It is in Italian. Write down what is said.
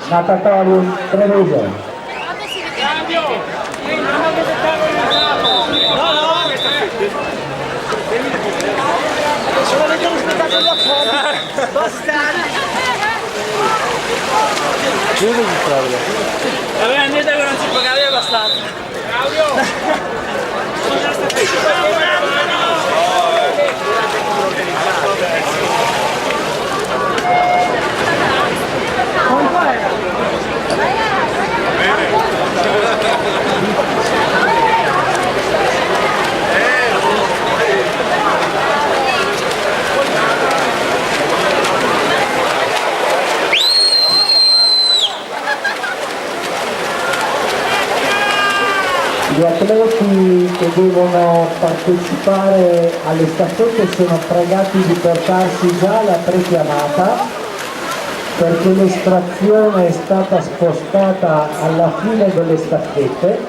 Natatali Treviso. Vabbè, andate che non si pagava abbastanza. Gli atleti che devono partecipare alle staffette sono pregati di portarsi già la prechiamata perché l'estrazione è stata spostata alla fine delle staffette